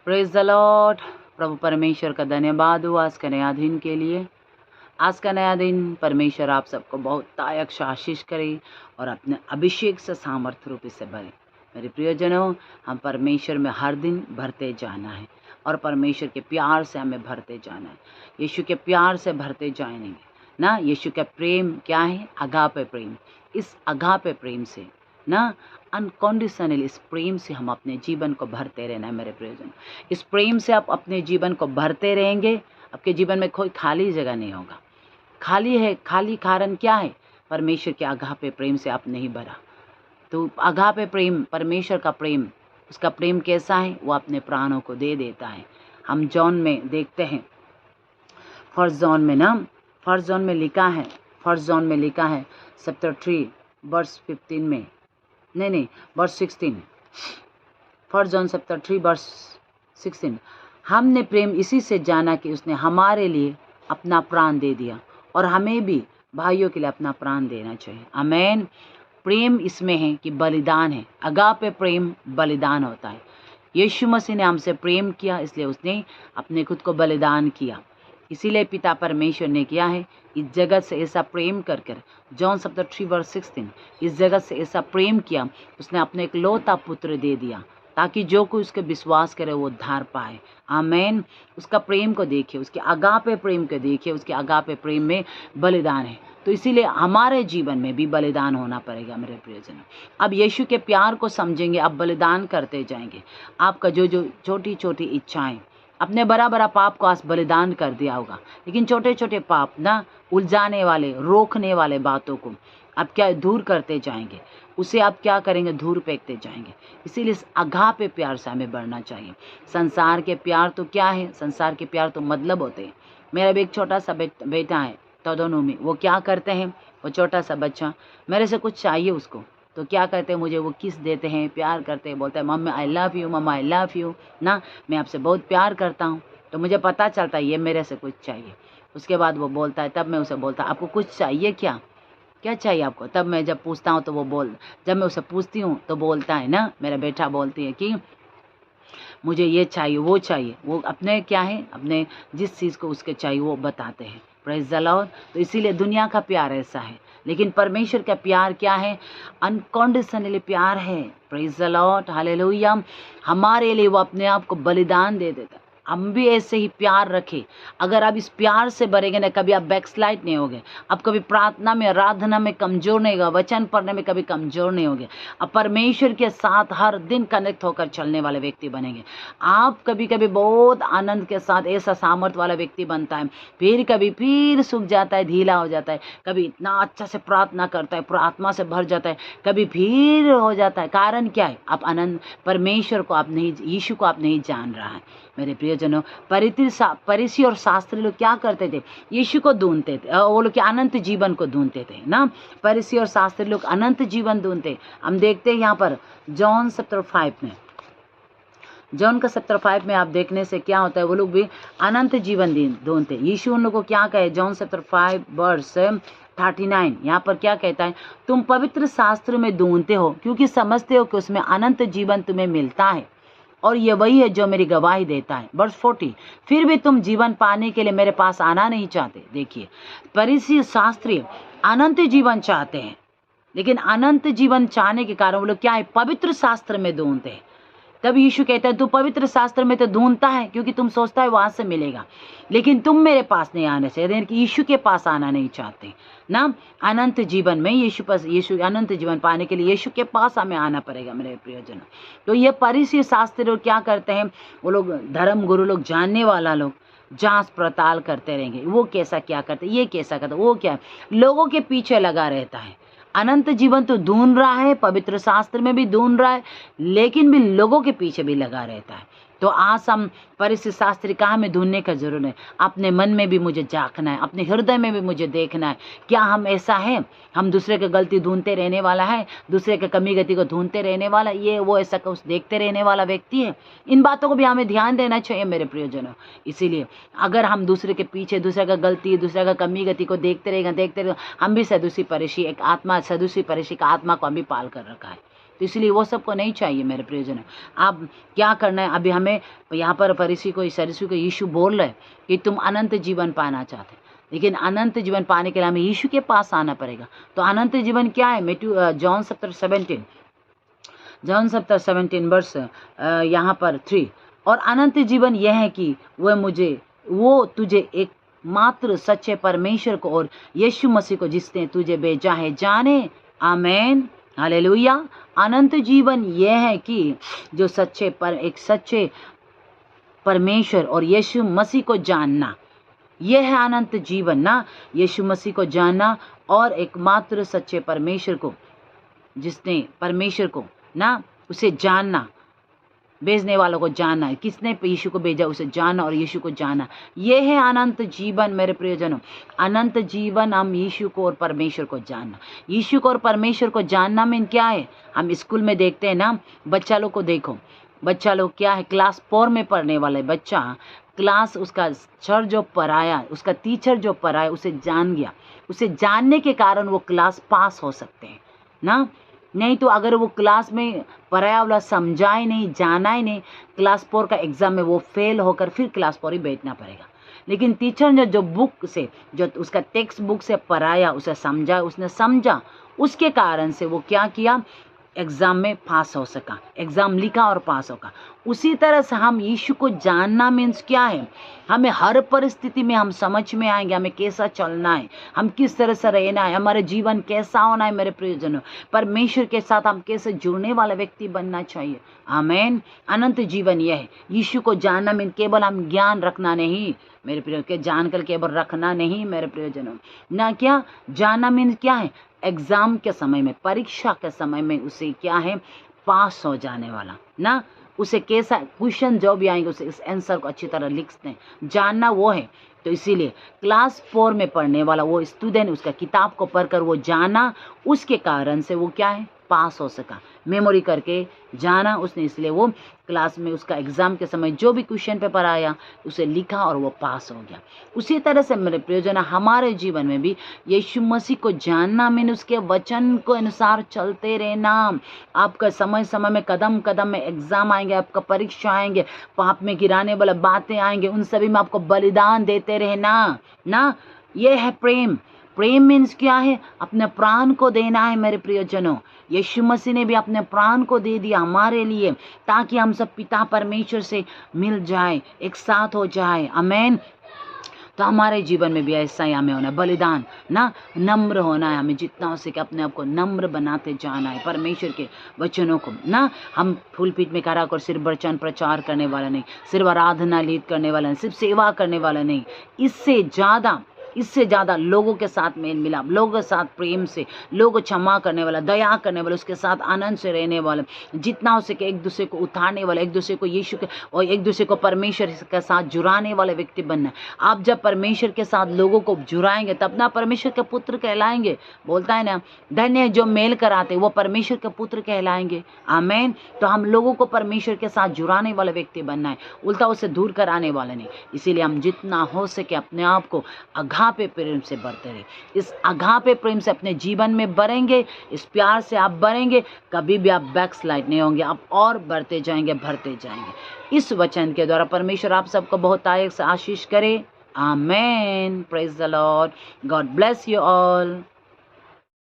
Praise the Lord. प्रभु परमेश्वर का धन्यवाद हो आज का नया दिन के लिए। आज का नया दिन परमेश्वर आप सबको बहुत तायक से आशीष करे और अपने अभिषेक से सामर्थ्य रूप से भरे। मेरे प्रियजनों, हम परमेश्वर में हर दिन भरते जाना है और परमेश्वर के प्यार से हमें भरते जाना है। यीशु के प्यार से भरते जाएंगे ना। यीशु का प्रेम क्या है? अगापे प्रेम। इस अगापे प्रेम से ना, अनकंडीशनल इस प्रेम से हम अपने जीवन को भरते रहना है। मेरे प्रियजन, इस प्रेम से आप अपने जीवन को भरते रहेंगे। आपके जीवन में कोई खाली जगह नहीं होगा। खाली है, खाली कारण क्या है? परमेश्वर के अगापे प्रेम से आप नहीं भरा। तो अगापे प्रेम, परमेश्वर का प्रेम, उसका प्रेम कैसा है? वो अपने प्राणों को दे देता है। हम जॉन में देखते हैं, फर्स्ट जॉन में ना, फर्स्ट जॉन में लिखा है चैप्टर 3 वर्स 15 में, नहीं verse 16, first John chapter 3 verse 16। हमने प्रेम इसी से जाना कि उसने हमारे लिए अपना प्राण दे दिया और हमें भी भाइयों के लिए अपना प्राण देना चाहिए। आमेन। प्रेम इसमें है कि बलिदान है। अगापे प्रेम बलिदान होता है। यीशु मसीह ने हमसे प्रेम किया, इसलिए उसने अपने खुद को बलिदान किया। इसीलिए पिता परमेश्वर ने किया है, इस जगत से ऐसा प्रेम कर कर, जॉन चैप्टर 3 वर्स 16, इस जगत से ऐसा प्रेम किया, उसने अपने एक लौता पुत्र दे दिया ताकि जो कोई उसके विश्वास करे वो उद्धार पाए। आमेन। उसका प्रेम को देखिए, उसके अगापे प्रेम को देखिए। उसके अगापे प्रेम में बलिदान है। तो इसीलिए हमारे जीवन में भी बलिदान होना पड़ेगा मेरे प्रियजन। अब यीशु के प्यार को समझेंगे, अब बलिदान करते जाएंगे। आपका जो छोटी छोटी इच्छाएं, अपने बड़ा पाप को आज बलिदान कर दिया होगा, लेकिन छोटे छोटे पाप ना, उलझाने वाले, रोकने वाले बातों को आप क्या दूर करते जाएंगे, उसे आप क्या करेंगे? दूर फेंकते जाएंगे। इसीलिए इस अगापे प्यार से हमें बढ़ना चाहिए। संसार के प्यार तो क्या है? संसार के प्यार तो मतलब होते हैं। मेरा भी एक छोटा सा बेटा है तो दोनों में, वो क्या करते हैं? वो छोटा सा बच्चा, मेरे से कुछ चाहिए उसको तो क्या करते हैं? मुझे वो किस देते हैं, प्यार करते हैं, बोलता है mummy I love you, mamma I love you ना, मैं आपसे बहुत प्यार करता हूँ। तो मुझे पता चलता है ये मेरे से कुछ चाहिए। उसके बाद वो बोलता है, तब मैं उसे बोलता आपको कुछ चाहिए क्या? क्या चाहिए आपको? तब मैं जब पूछता हूँ तो जब मैं उसे पूछती हूँ तो बोलता है ना, मेरा बेटा बोलती है कि मुझे ये चाहिए, वो चाहिए। वो अपने क्या है, अपने जिस चीज़ को उसके चाहिए वो बताते हैं। Praise the Lord. तो इसीलिए दुनिया का प्यार ऐसा है, लेकिन परमेश्वर का प्यार क्या है? अनकंडीशनली प्यार है। Praise the Lord, hallelujah. हमारे लिए वो अपने आप को बलिदान दे देता है। हम भी ऐसे ही प्यार रखें। अगर आप इस प्यार से भरेंगे ना, कभी आप बैकस्लाइड नहीं होगे। आप कभी प्रार्थना में, आराधना में कमज़ोर नहीं होगा, वचन पढ़ने में कभी कमज़ोर नहीं होगे। आप परमेश्वर के साथ हर दिन कनेक्ट होकर चलने वाले व्यक्ति बनेंगे। आप कभी कभी बहुत आनंद के साथ ऐसा सामर्थ्य वाला व्यक्ति बनता है, फिर सूख जाता है, ढीला हो जाता है। कभी इतना अच्छा से प्रार्थना करता है, प्रार्थना से भर जाता है, कभी फिर हो जाता है। कारण क्या है? आप आनंद परमेश्वर को आप नहीं, यीशु को आप नहीं जान रहा है। मेरे प्रियजनों, फरीसी और शास्त्री लोग क्या करते थे? यीशु को ढूंढते थे। वो लोग अनंत जीवन को ढूंढते थे ना। फरीसी और शास्त्री लोग अनंत जीवन ढूंढते। हम देखते हैं यहाँ पर जॉन चैप्टर 5 में, जॉन का चैप्टर 5 में आप देखने से क्या होता है, वो लोग भी अनंत जीवन ढूंढते। यीशु उन लोगों को क्या कहे? जॉन चैप्टर 5 वर्स 39 यहाँ पर क्या कहता है? तुम पवित्र शास्त्र में ढूंढते हो क्योंकि समझते हो कि उसमें अनंत जीवन तुम्हें मिलता है, और ये वही है जो मेरी गवाही देता है। वर्स 40, फिर भी तुम जीवन पाने के लिए मेरे पास आना नहीं चाहते। देखिए, फरीसी शास्त्री अनंत जीवन चाहते हैं, लेकिन अनंत जीवन चाहने के कारण वो लोग क्या है? पवित्र शास्त्र में ढूंढते हैं। तब यीशु कहता है तू पवित्र शास्त्र में तो ढूंढता है क्योंकि तुम सोचता है वहां से मिलेगा, लेकिन तुम मेरे पास नहीं आना चाहिए, कि यीशु के पास आना नहीं चाहते ना। अनंत जीवन में यीशु अनंत जीवन पाने के लिए यीशु के पास हमें आना पड़ेगा मेरे प्रियजन। तो ये फरीसी शास्त्री लोग क्या करते हैं? वो लोग धर्म गुरु लोग, जानने वाला लोग जांच पड़ताल करते रहेंगे। वो कैसा क्या करते, ये कैसा करते, वो क्या, लोगों के पीछे लगा रहता है। अनंत जीवन तो ढूंढ रहा है, पवित्र शास्त्र में भी ढूंढ रहा है, लेकिन भी लोगों के पीछे भी लगा रहता है। तो आज हम फरीसी शास्त्री कहाँ में ढूंढने का जरूरत है? अपने मन में भी मुझे झांकना है, अपने हृदय में भी मुझे देखना है, क्या हम ऐसा है? हम दूसरे की गलती ढूंढते रहने वाला है, दूसरे के कमी गति को ढूंढते रहने वाला, ये वो ऐसा कुछ देखते रहने वाला व्यक्ति है? इन बातों को भी हमें ध्यान देना चाहिए मेरे प्रियजनों। इसीलिए अगर हम दूसरे के पीछे, दूसरे का गलती, दूसरे का कमी गति को देखते रहेगा, हम भी सदूसी फरीसी, एक आत्मा सदूसी फरीसी का आत्मा को हम भी पाल कर रखा है। तो इसलिए वो सबको नहीं चाहिए मेरे प्रियजन। आप क्या करना है, अभी हमें यहाँ पर फरीसी को यीशु बोल रहे कि तुम अनंत जीवन पाना चाहते, लेकिन अनंत जीवन पाने के लिए हमें यीशु के पास आना पड़ेगा। तो अनंत जीवन क्या है? जॉन चैप्टर 17 वर्स यहाँ पर 3। और अनंत जीवन यह है कि वो तुझे एक मात्र सच्चे परमेश्वर को और यीशु मसीह को जिसने तुझे भेजा है जाने। आमेन, हालेलुया। अनंत जीवन यह है कि जो एक सच्चे परमेश्वर और यीशु मसीह को जानना, यह है अनंत जीवन ना। यीशु मसीह को जानना और एकमात्र सच्चे परमेश्वर को, जिसने परमेश्वर को ना, उसे जानना, भेजने वालों को जानना, किसने यीशु को भेजा उसे जानना और यीशु को जानना, ये है अनंत जीवन मेरे प्रियजनों। अनंत जीवन हम यीशु को और परमेश्वर को जानना। यीशु को और परमेश्वर को जानना में क्या है? हम स्कूल में देखते हैं ना, बच्चा लोग को देखो, बच्चा लोग क्या है, क्लास 4 में पढ़ने वाले बच्चा, क्लास उसका सर जो पढ़ाया, उसका टीचर जो पढ़ाया उसे जान गया, उसे जानने के कारण वो क्लास पास हो सकते हैं ना। नहीं तो अगर वो क्लास में पढ़ाया वाला समझा ही नहीं, जाना ही नहीं, क्लास 4 का एग्जाम में वो फेल होकर फिर क्लास 4 ही बैठना पड़ेगा। लेकिन टीचर ने जो बुक से, जो उसका टेक्स्ट बुक से पढ़ाया, उसे समझा, उसने समझा, उसके कारण से वो क्या किया, एग्जाम में पास हो सका, एग्जाम लिखा और पास होगा। उसी तरह से हम यीशु को जानना मीन्स क्या है, हमें हर परिस्थिति में हम समझ में आएंगे हमें कैसा चलना है, हम किस तरह से रहना है, हमारा जीवन कैसा होना है मेरे प्रियजनों, परमेश्वर के साथ हम कैसे जुड़ने वाला व्यक्ति बनना चाहिए। आमीन। अनंत जीवन यह है, यीशु को जानना मीन केवल हम ज्ञान रखना नहीं मेरे प्रिय, के जानकर केवल रखना नहीं मेरे प्रियजनों ना। क्या जानना मीन क्या है, एग्जाम के समय में, परीक्षा के समय में उसे क्या है, पास हो जाने वाला ना। उसे कैसा क्वेश्चन जो भी आएंगे उसे इस आंसर को अच्छी तरह लिखते हैं, जानना वो है। तो इसीलिए क्लास 4 में पढ़ने वाला वो स्टूडेंट उसका किताब को पढ़कर वो जाना, उसके कारण से वो क्या है, पास हो सका, मेमोरी करके जाना उसने, इसलिए वो क्लास में उसका एग्जाम के समय जो भी क्वेश्चन पेपर आया उसे लिखा और वो पास हो गया। उसी तरह से मेरे प्रियजन हमारे जीवन में भी यीशु मसीह को जानना मीन उसके वचन को अनुसार चलते रहना। आपका समय समय में कदम कदम में एग्जाम आएंगे, आपका परीक्षा आएंगे, पाप में गिराने वाले बातें आएंगे, उन सभी में आपको बलिदान देते रहना ना। ये है प्रेम। प्रेम मीन्स क्या है, अपने प्राण को देना है मेरे प्रियजनों। यीशु मसीह ने भी अपने प्राण को दे दिया हमारे लिए, ताकि हम सब पिता परमेश्वर से मिल जाए, एक साथ हो जाए। आमीन। तो हमारे जीवन में भी ऐसा ही हमें होना है, बलिदान ना, नम्र होना है, हमें जितना हो सके अपने आप को नम्र बनाते जाना है परमेश्वर के वचनों को ना। हम फूल पीठ में खड़ा कर सिर्फ वचन प्रचार करने वाला नहीं, सिर्फ आराधना लीड करने वाला नहीं, सिर्फ सेवा करने वाला नहीं, इससे ज़्यादा लोगों के साथ मेल मिलाप, लोगों के साथ प्रेम से, लोगों को क्षमा करने वाला, दया करने वाला, उसके साथ आनंद से रहने वाला, जितना हो सके एक दूसरे को उठाने वाला, एक दूसरे को यीशु के और एक दूसरे को परमेश्वर के साथ जुड़ाने वाले व्यक्ति बनना है। आप जब परमेश्वर के साथ लोगों को जुड़ाएंगे तब ना परमेश्वर के पुत्र कहलाएंगे। बोलता है ना, धन्य है जो मेल कराते वो परमेश्वर के पुत्र कहलाएंगे। आमीन। तो हम लोगों को परमेश्वर के साथ जुड़ाने वाला व्यक्ति बनना है, उल्टा उसे दूर कराने वाला नहीं। इसीलिए हम जितना हो सके अपने आप को अगापे प्रेम से बढ़ते रहे। इस अगापे प्रेम से अपने जीवन में बढ़ेंगे, इस प्यार से आप बढ़ेंगे, कभी भी आप बैकस्लाइड नहीं होंगे, आप और बढ़ते जाएंगे, बढ़ते जाएंगे। इस वचन के द्वारा परमेश्वर आप सबको बहुत आशीष करे। Amen. Praise the Lord. God bless you all.